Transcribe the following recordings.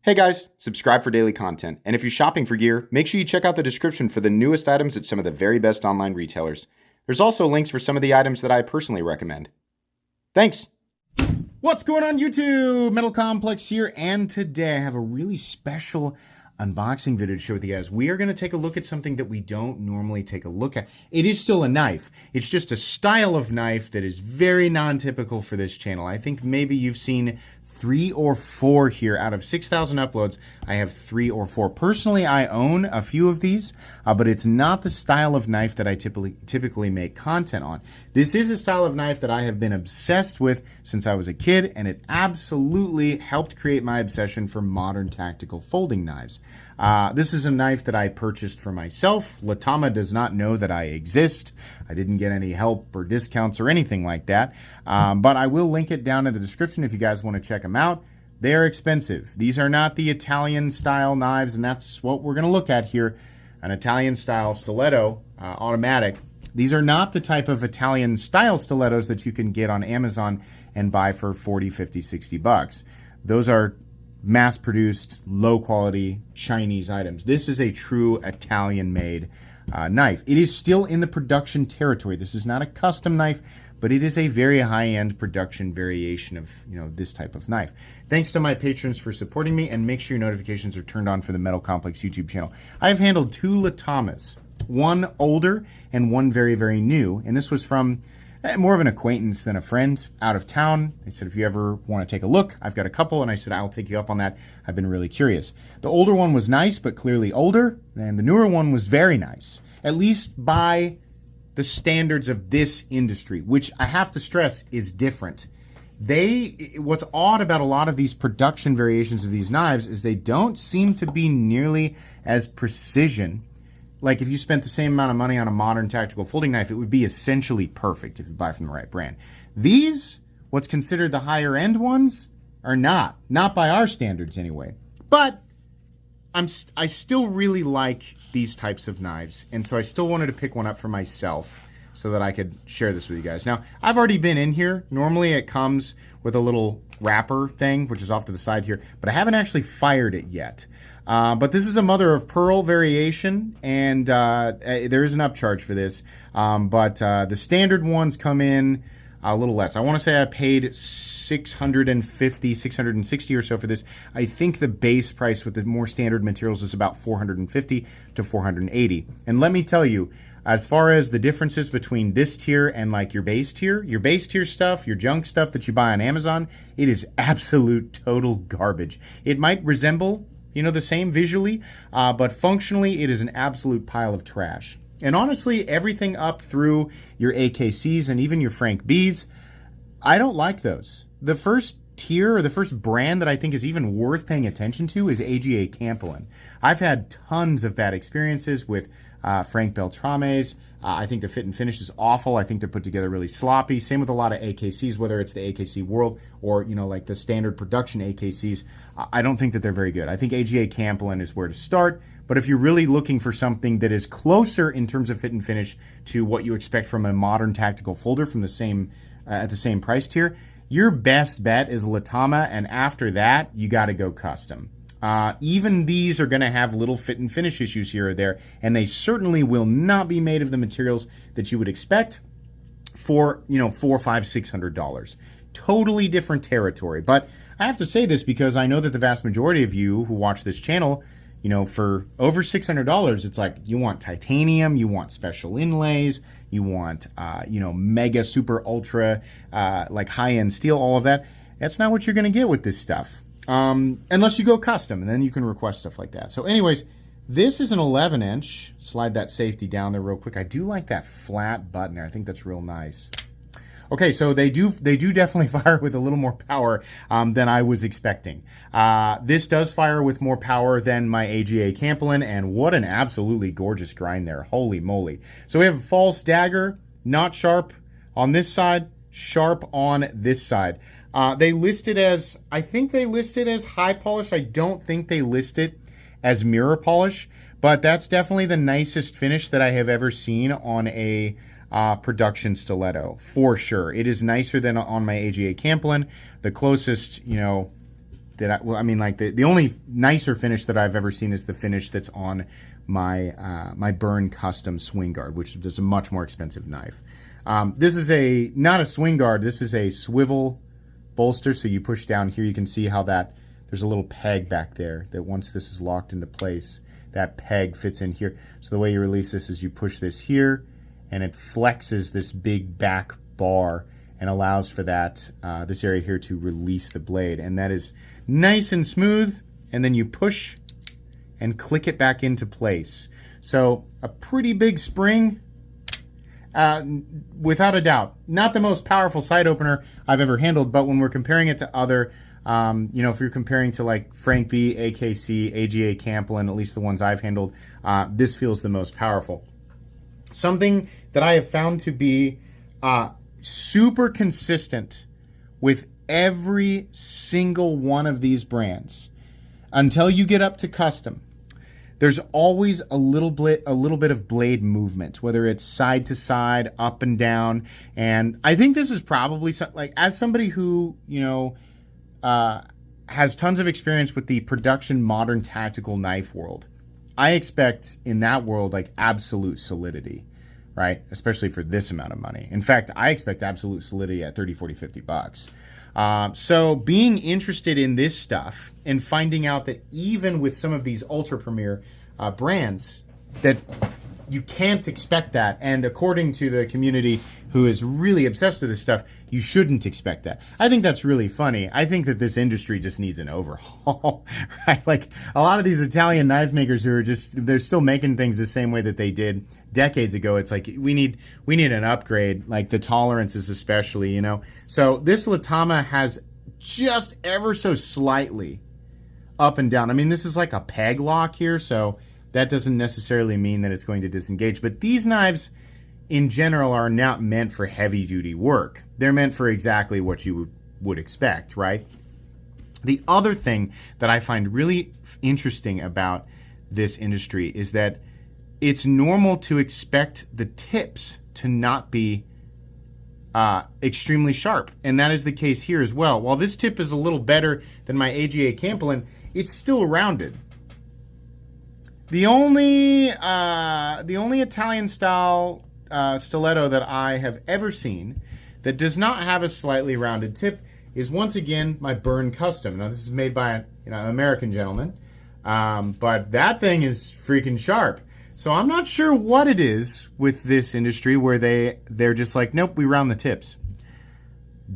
Hey guys, subscribe for daily content. And if you're shopping for gear, make sure you check out the description for the newest items at some of the very best online retailers. There's also links for some of the items that I personally recommend. Thanks! What's going on YouTube? Metal Complex here, and today I have a really special unboxing video to share with you guys. We are going to take a look at something that we don't normally take a look at. It is still a knife. It's just a style of knife that is very non-typical for this channel. I think maybe you've seen 3 or 4 here. Out of 6,000 uploads, I have 3 or 4. Personally, I own a few of these, but it's not the style of knife that I typically make content on. This is a style of knife that I have been obsessed with since I was a kid, and it absolutely helped create my obsession for modern tactical folding knives. This is a knife that I purchased for myself. A Latama does not know that I exist. I didn't get any help or discounts or anything like that. But I will link it down in the description if you guys want to check them out. They are expensive. These are not the Italian style knives, and that's what we're going to look at here. An Italian style stiletto, automatic. These are not the type of Italian style stilettos that you can get on Amazon and buy for 40, 50, 60 bucks. Those are mass-produced, low-quality Chinese items. This is a true Italian-made knife. It is still in the production territory. This is not a custom knife, but it is a very high-end production variation of, this type of knife. Thanks to my patrons for supporting me, and make sure your notifications are turned on for the Metal Complex YouTube channel. I have handled 2 Latamas, one older and one very, very new, and this was from more of an acquaintance than a friend out of town. They said, if you ever want to take a look, I've got a couple. And I said, I'll take you up on that. I've been really curious. The older one was nice, but clearly older. And the newer one was very nice, at least by the standards of this industry, which I have to stress is different. What's odd about a lot of these production variations of these knives is they don't seem to be nearly as precision. Like if you spent the same amount of money on a modern tactical folding knife, it would be essentially perfect if you buy from the right brand. These, what's considered the higher end ones, are not by our standards anyway. But I still really like these types of knives, and so I still wanted to pick one up for myself so that I could share this with you guys. Now, I've already been in here. Normally it comes with a little wrapper thing, which is off to the side here, but I haven't actually fired it yet. But this is a mother of pearl variation, and there is an upcharge for this. But the standard ones come in a little less. I want to say I paid $650, $660 or so for this. I think the base price with the more standard materials is about $450 to $480. And let me tell you, as far as the differences between this tier and like your base tier stuff, your junk stuff that you buy on Amazon, it is absolute total garbage. It might resemble, the same visually, but functionally it is an absolute pile of trash. And honestly, everything up through your AKCs and even your Frank Bs, I don't like those. The first tier or the first brand that I think is even worth paying attention to is AGA Campolin. I've had tons of bad experiences with Frank Beltrame's. I think the fit and finish is awful. I think they're put together really sloppy. Same with a lot of AKCs, whether it's the AKC World or, like the standard production AKCs. I don't think that they're very good. I think AGA Campolin is where to start. But if you're really looking for something that is closer in terms of fit and finish to what you expect from a modern tactical folder from the same at the same price tier, your best bet is Latama, and after that, you got to go custom. Even these are going to have little fit and finish issues here or there, and they certainly will not be made of the materials that you would expect for, $400, $500, $600. Totally different territory. But I have to say this because I know that the vast majority of you who watch this channel, for over $600, it's like you want titanium, you want special inlays, you want, mega, super, ultra, like high-end steel, all of that. That's not what you're going to get with this stuff. Unless you go custom, and then you can request stuff like that. So anyways, this is an 11-inch. Slide that safety down there real quick. I do like that flat button there. I think that's real nice. Okay, so they do definitely fire with a little more power than I was expecting. This does fire with more power than my AGA Campolin, and what an absolutely gorgeous grind there. Holy moly. So we have a false dagger, not sharp on this side, sharp on this side. They list it as, I think they list it as high polish. I don't think they list it as mirror polish, but that's definitely the nicest finish that I have ever seen on a production stiletto, for sure. It is nicer than on my AGA Campolin. The closest, the only nicer finish that I've ever seen is the finish that's on my my Burn Custom swing guard, which is a much more expensive knife. This is not a swing guard. This is a swivel bolster. So you push down here, you can see how there's a little peg back there that once this is locked into place, that peg fits in here. So the way you release this is you push this here, and it flexes this big back bar and allows for that this area here to release the blade, and that is nice and smooth. And then you push and click it back into place. So a pretty big spring, without a doubt. Not the most powerful sight opener I've ever handled, but when we're comparing it to other, if you're comparing to like Frank B, AKC, AGA Camplin, at least the ones I've handled, this feels the most powerful. Something that I have found to be super consistent with every single one of these brands, until you get up to custom, there's always a little bit of blade movement, whether it's side to side, up and down. And I think this is probably like, as somebody who has tons of experience with the production modern tactical knife world, I expect in that world like absolute solidity, right? Especially for this amount of money. In fact, I expect absolute solidity at 30, 40, 50 bucks. So being interested in this stuff and finding out that even with some of these ultra premier brands, that you can't expect that. And according to the community who is really obsessed with this stuff, you shouldn't expect that. I think that's really funny. I think that this industry just needs an overhaul, right? Like a lot of these Italian knife makers who are they're still making things the same way that they did decades ago. It's like we need an upgrade, like the tolerances especially, So this Latama has just ever so slightly up and down. I mean, this is like a peg lock here, so that doesn't necessarily mean that it's going to disengage. But these knives in general are not meant for heavy duty work. They're meant for exactly what you would expect, right? The other thing that I find really interesting about this industry is that it's normal to expect the tips to not be extremely sharp. And that is the case here as well. While this tip is a little better than my AGA Camplin, it's still rounded. The only Italian style stiletto that I have ever seen that does not have a slightly rounded tip is once again my Burn Custom. Now this is made by an American gentleman, but that thing is freaking sharp. So I'm not sure what it is with this industry where they're just like, nope, we round the tips.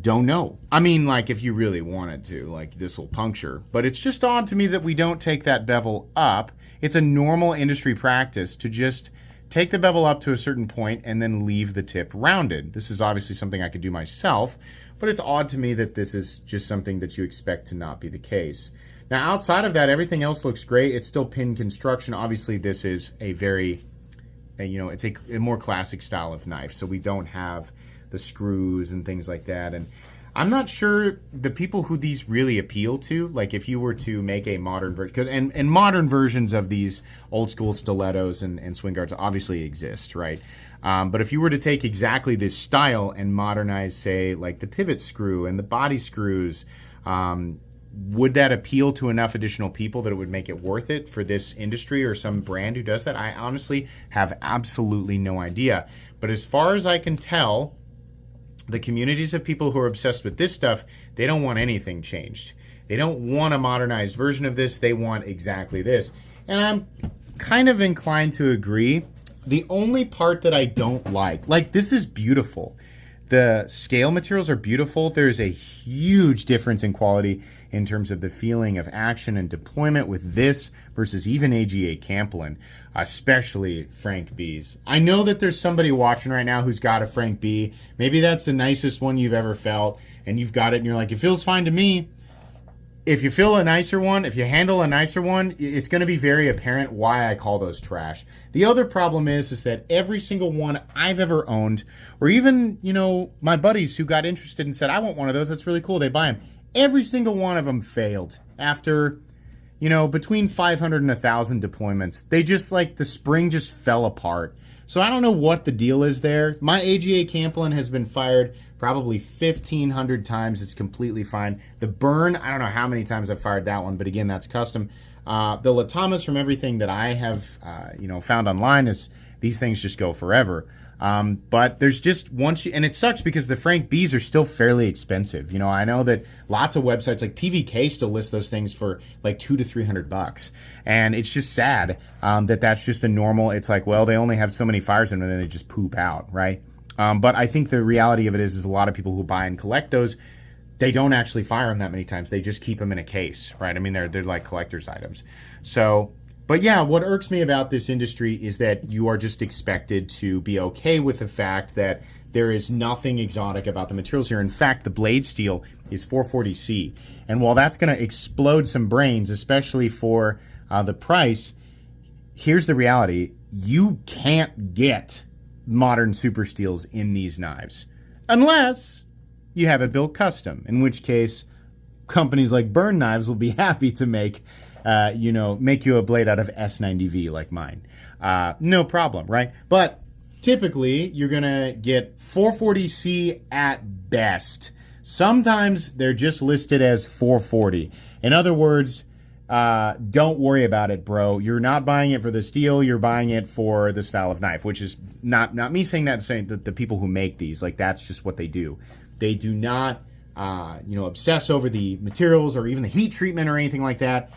Don't know. I mean, like if you really wanted to, like this will puncture, but it's just odd to me that we don't take that bevel up. It's a normal industry practice to just take the bevel up to a certain point and then leave the tip rounded. This is obviously something I could do myself, but it's odd to me that this is just something that you expect to not be the case. Now, outside of that, everything else looks great. It's still pin construction. Obviously, this is a very, it's a more classic style of knife, so we don't have the screws and things like that. And I'm not sure the people who these really appeal to, like if you were to make a modern version, and modern versions of these old school stilettos and swing guards obviously exist, right? But if you were to take exactly this style and modernize, say, like the pivot screw and the body screws, would that appeal to enough additional people that it would make it worth it for this industry or some brand who does that? I honestly have absolutely no idea. But as far as I can tell, the communities of people who are obsessed with this stuff, they don't want anything changed. They don't want a modernized version of this. They want exactly this. And I'm kind of inclined to agree. The only part that I don't like this is beautiful. The scale materials are beautiful. There's a huge difference in quality in terms of the feeling of action and deployment with this versus even AGA Camplin, especially Frank B's. I know that there's somebody watching right now who's got a Frank B. Maybe that's the nicest one you've ever felt, and you've got it and you're like, it feels fine to me. If you feel a nicer one, if you handle a nicer one, it's going to be very apparent why I call those trash. The other problem is that every single one I've ever owned, or even, my buddies who got interested and said, I want one of those, that's really cool, they buy them. Every single one of them failed after, between 500 and 1,000 deployments. They just the spring just fell apart. So I don't know what the deal is there. My AGA Camplin has been fired probably 1,500 times. It's completely fine. The burn, I don't know how many times I've fired that one, but again, that's custom. The Latamas, from everything that I have, found online, is these things just go forever. But there's just and it sucks because the Frank Bs are still fairly expensive. I know that lots of websites like PVK still list those things for like $200 to $300, and it's just sad that's just a normal. It's like, well, they only have so many fires in them, and then they just poop out, right? But I think the reality of it is a lot of people who buy and collect those, they don't actually fire them that many times. They just keep them in a case, right? I mean, they're like collector's items. So. But yeah, what irks me about this industry is that you are just expected to be okay with the fact that there is nothing exotic about the materials here. In fact, the blade steel is 440C. And while that's going to explode some brains, especially for the price, here's the reality. You can't get modern super steels in these knives unless you have it built custom, in which case companies like Burn Knives will be happy to make you a blade out of S90V like mine. No problem, right? But typically, you're going to get 440C at best. Sometimes they're just listed as 440. In other words, don't worry about it, bro. You're not buying it for the steel. You're buying it for the style of knife, which is not me saying that, saying that the people who make these, like, that's just what they do. They do not, obsess over the materials or even the heat treatment or anything like that.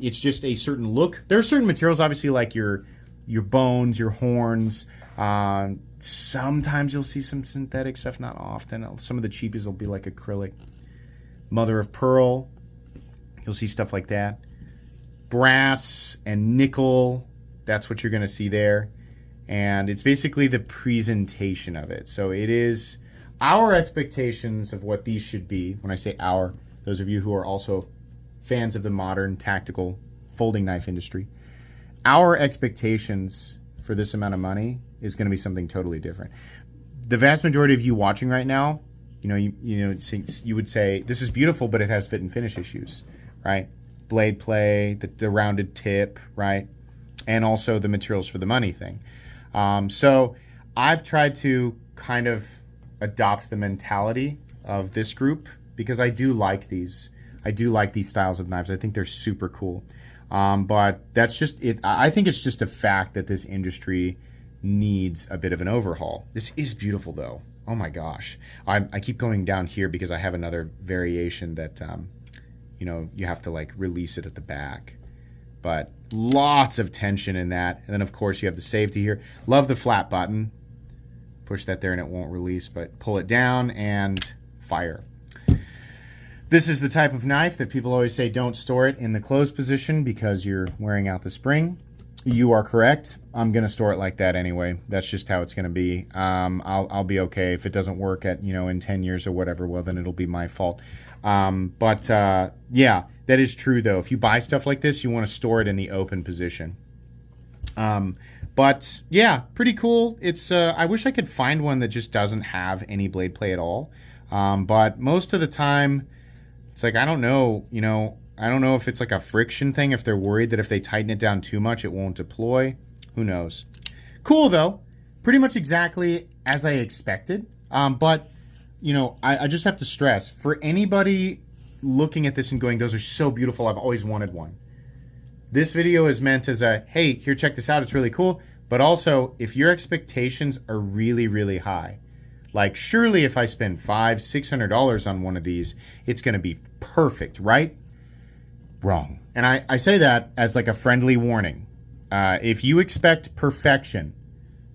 It's just a certain look. There are certain materials, obviously, like your bones, your horns. Sometimes you'll see some synthetic stuff, not often. Some of the cheapies will be like acrylic. Mother of pearl, you'll see stuff like that. Brass and nickel, that's what you're going to see there. And it's basically the presentation of it. So it is our expectations of what these should be. When I say our, those of you who are also fans of the modern tactical folding knife industry, our expectations for this amount of money is going to be something totally different. The vast majority of you watching right now, you would say this is beautiful, but it has fit and finish issues, right? Blade play, the rounded tip, right? And also the materials for the money thing. So I've tried to kind of adopt the mentality of this group because I do like these. I do like these styles of knives. I think they're super cool. But that's just it. I think it's just a fact that this industry needs a bit of an overhaul. This is beautiful, though. Oh my gosh. I keep going down here because I have another variation that, you have to like release it at the back. But lots of tension in that. And then, of course, you have the safety here. Love the flat button. Push that there and it won't release, but pull it down and fire. This is the type of knife that people always say don't store it in the closed position because you're wearing out the spring. You are correct. I'm going to store it like that anyway. That's just how it's going to be. I'll be okay. If it doesn't work in 10 years or whatever, well, then it'll be my fault. Yeah, that is true, though. If you buy stuff like this, you want to store it in the open position. But yeah, pretty cool. It's I wish I could find one that just doesn't have any blade play at all. But most of the time, it's like, I don't know if it's like a friction thing, if they're worried that if they tighten it down too much, it won't deploy. Who knows? Cool, though. Pretty much exactly as I expected. But, I just have to stress, for anybody looking at this and going, those are so beautiful, I've always wanted one. This video is meant as a, hey, here, check this out, it's really cool. But also, if your expectations are really, really high, like, surely if I spend $500-$600 on one of these, it's going to be perfect, right? Wrong. And I say that as like a friendly warning. If you expect perfection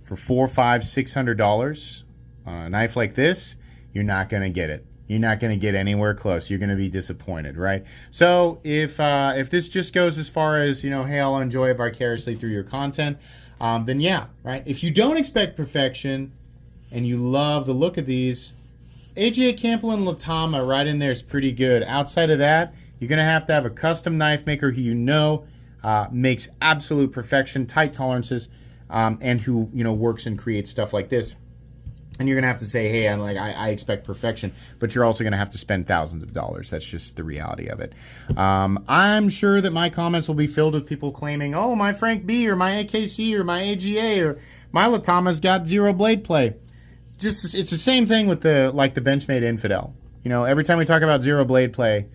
for $400, $500, $600 on a knife like this, you're not going to get it. You're not going to get anywhere close. You're going to be disappointed, right? So if this just goes as far as, hey, I'll enjoy it vicariously through your content, then yeah, right? If you don't expect perfection and you love the look of these, AGA Campbell and Latama right in there is pretty good. Outside of that, you're going to have a custom knife maker who makes absolute perfection, tight tolerances, and who works and creates stuff like this. And you're going to have to say, hey, I expect perfection, but you're also going to have to spend thousands of dollars. That's just the reality of it. I'm sure that my comments will be filled with people claiming, oh, my Frank B or my AKC or my AGA or my Latama's got zero blade play. just it's the same thing with the Benchmade Infidel. You know, every time we talk about zero blade play,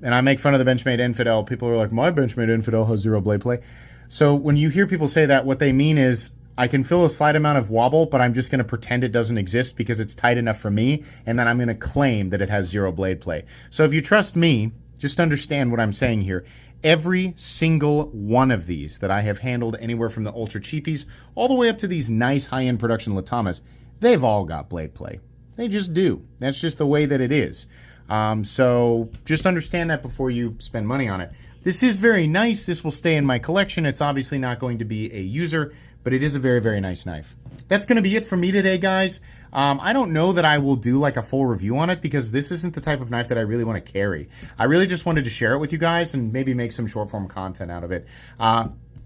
and I make fun of the Benchmade Infidel, people are like, my Benchmade Infidel has zero blade play. So when you hear people say that, what they mean is, I can feel a slight amount of wobble, but I'm just going to pretend it doesn't exist because it's tight enough for me, and then I'm going to claim that it has zero blade play. So if you trust me, just understand what I'm saying here. Every single one of these that I have handled, anywhere from the ultra cheapies all the way up to these nice high-end production Latamas, they've all got blade play. They just do. That's just the way that it is. So just understand that before you spend money on it. This is very nice. This will stay in my collection. It's obviously not going to be a user, but it is a very, very nice knife. That's going to be it for me today, guys. I don't know that I will do like a full review on it because this isn't the type of knife that I really want to carry. I really just wanted to share it with you guys and maybe make some short form content out of it.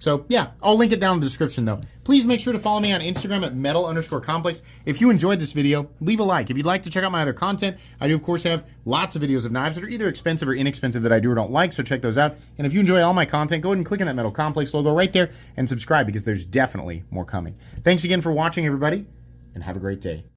So yeah, I'll link it down in the description though. Please make sure to follow me on Instagram at metal_complex. If you enjoyed this video, leave a like. If you'd like to check out my other content, I do of course have lots of videos of knives that are either expensive or inexpensive that I do or don't like, so check those out. And if you enjoy all my content, go ahead and click on that Metal Complex logo right there and subscribe because there's definitely more coming. Thanks again for watching, everybody, and have a great day.